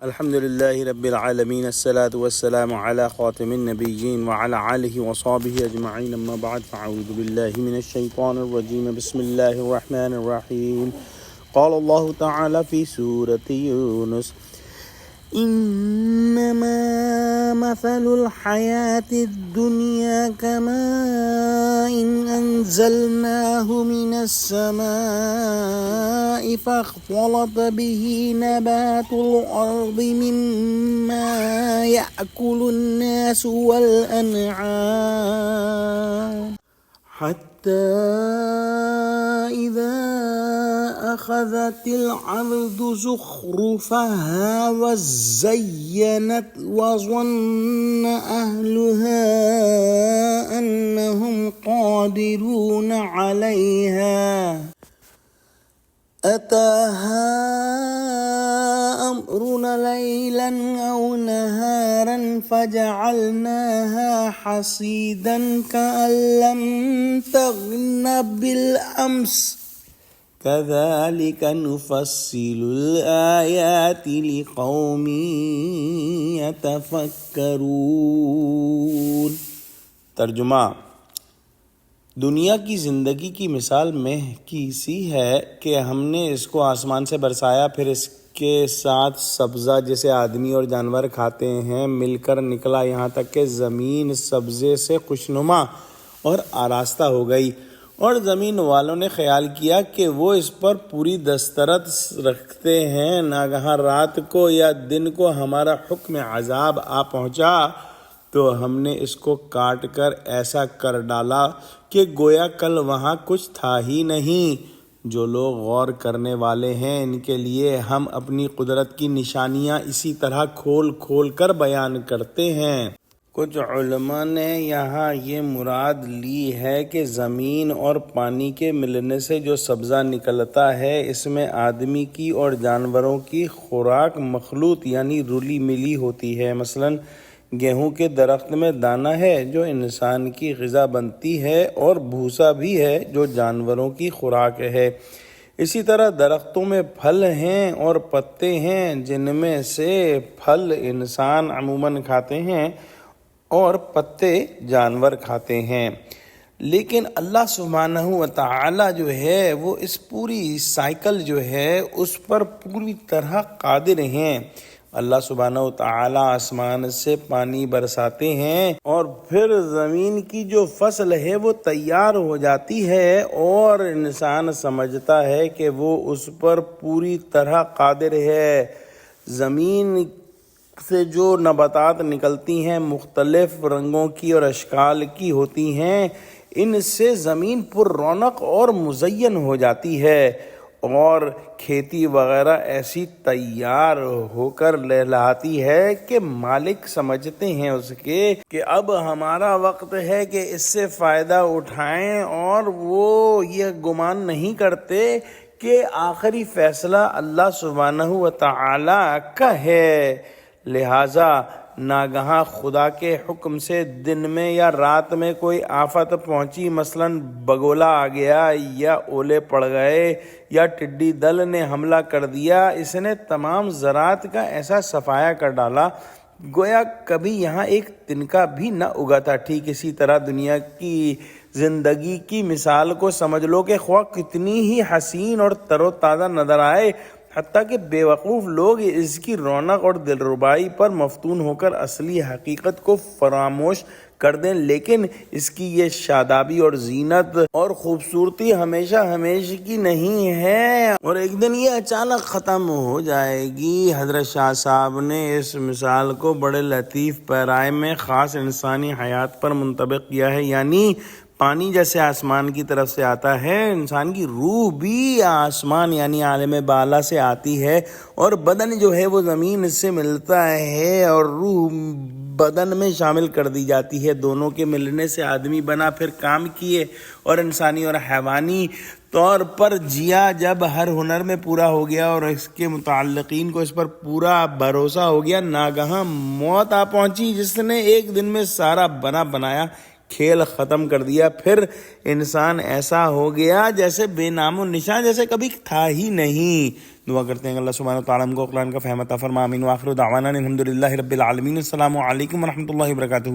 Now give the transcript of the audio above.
الحمد لله رب العالمين الصلاة والسلام على خاتم النبيين وعلى آله وصحبه أجمعين أما بعد فأعوذ بالله من الشيطان الرجيم بسم الله الرحمن الرحيم قال الله تعالى في سورة يونس إنما مثل الحياة الدنيا كماء أنزلناه من السماء فاختلط به نبات الأرض مما يأكل الناس والأنعام حتى إذا أخذت الأرض زخرفها وزينت وظن أهلها أنهم قادرون عليها أتاها أمرنا ليلا أو نهارا فجعلناها حصيدا كأن لم تغن بالأمس كذلك نفصل الآيات لقوم يتفكرون۔ ترجمہ: دنیا کی زندگی کی مثال مہ کی سی ہے کہ ہم نے اس کو آسمان سے برسایا، پھر اس کے ساتھ سبزہ جسے آدمی اور جانور کھاتے ہیں مل کر نکلا، یہاں تک کہ زمین سبزے سے خوشنما اور آراستہ ہو گئی، اور زمین والوں نے خیال کیا کہ وہ اس پر پوری دسترس رکھتے ہیں۔ ناگہاں رات کو یا دن کو ہمارا حکم عذاب آ پہنچا تو ہم نے اس کو کاٹ کر ایسا کر ڈالا کہ گویا کل وہاں کچھ تھا ہی نہیں۔ جو لوگ غور کرنے والے ہیں ان کے لیے ہم اپنی قدرت کی نشانیاں اسی طرح کھول کھول کر بیان کرتے ہیں۔ کچھ علماء نے یہاں یہ مراد لی ہے کہ زمین اور پانی کے ملنے سے جو سبزہ نکلتا ہے اس میں آدمی کی اور جانوروں کی خوراک مخلوط یعنی رلی ملی ہوتی ہے۔ مثلاً گیہوں کے درخت میں دانہ ہے جو انسان کی غذا بنتی ہے اور بھوسا بھی ہے جو جانوروں کی خوراک ہے۔ اسی طرح درختوں میں پھل ہیں اور پتے ہیں جن میں سے پھل انسان عموماً کھاتے ہیں اور پتے جانور کھاتے ہیں، لیکن اللہ سبحانہ و تعالی جو ہے وہ اس پوری سائیکل جو ہے اس پر پوری طرح قادر ہیں۔ اللہ سبحانہ و تعالی آسمان سے پانی برساتے ہیں اور پھر زمین کی جو فصل ہے وہ تیار ہو جاتی ہے، اور انسان سمجھتا ہے کہ وہ اس پر پوری طرح قادر ہے۔ زمین سے جو نباتات نکلتی ہیں مختلف رنگوں کی اور اشکال کی ہوتی ہیں، ان سے زمین پر رونق اور مزین ہو جاتی ہے، اور کھیتی وغیرہ ایسی تیار ہو کر لہلاتی ہے کہ مالک سمجھتے ہیں اس کے کہ اب ہمارا وقت ہے کہ اس سے فائدہ اٹھائیں، اور وہ یہ گمان نہیں کرتے کہ آخری فیصلہ اللہ سبحانہ و تعالی کا ہے۔ لہٰذا ناگہاں خدا کے حکم سے دن میں یا رات میں کوئی آفت پہنچی، مثلاً بگولا آ گیا یا اولے پڑ گئے یا ٹڈی دل نے حملہ کر دیا، اس نے تمام زراعت کا ایسا صفایا کر ڈالا گویا کبھی یہاں ایک تنکا بھی نہ اگا تھا۔ ٹھیک اسی طرح دنیا کی زندگی کی مثال کو سمجھ لو کہ خواہ کتنی ہی حسین اور تر و تازہ نظر آئے، حتیٰ کہ بے وقوف لوگ اس کی رونق اور دلربائی پر مفتون ہو کر اصلی حقیقت کو فراموش کر دیں، لیکن اس کی یہ شادابی اور زینت اور خوبصورتی ہمیشہ ہمیشہ کی نہیں ہے، اور ایک دن یہ اچانک ختم ہو جائے گی۔ حضرت شاہ صاحب نے اس مثال کو بڑے لطیف پیرائے میں خاص انسانی حیات پر منطبق کیا ہے، یعنی پانی جیسے آسمان کی طرف سے آتا ہے، انسان کی روح بھی آسمان یعنی عالم بالا سے آتی ہے، اور بدن جو ہے وہ زمین سے ملتا ہے اور روح بدن میں شامل کر دی جاتی ہے۔ دونوں کے ملنے سے آدمی بنا، پھر کام کیے اور انسانی اور حیوانی طور پر جیا۔ جب ہر ہنر میں پورا ہو گیا اور اس کے متعلقین کو اس پر پورا بھروسہ ہو گیا، ناگہاں موت آ پہنچی جس نے ایک دن میں سارا بنایا کھیل ختم کر دیا۔ پھر انسان ایسا ہو گیا جیسے بے نام و نشان، جیسے کبھی تھا ہی نہیں۔ دعا کرتے ہیں کہ اللہ سبحانہ و تعالیٰ ہم کو قرآن کا فہم عطا فرما، آمین۔ وآخر دعوانا الحمدللہ رب العالمین۔ السلام علیکم ورحمۃ اللہ وبرکاتہ۔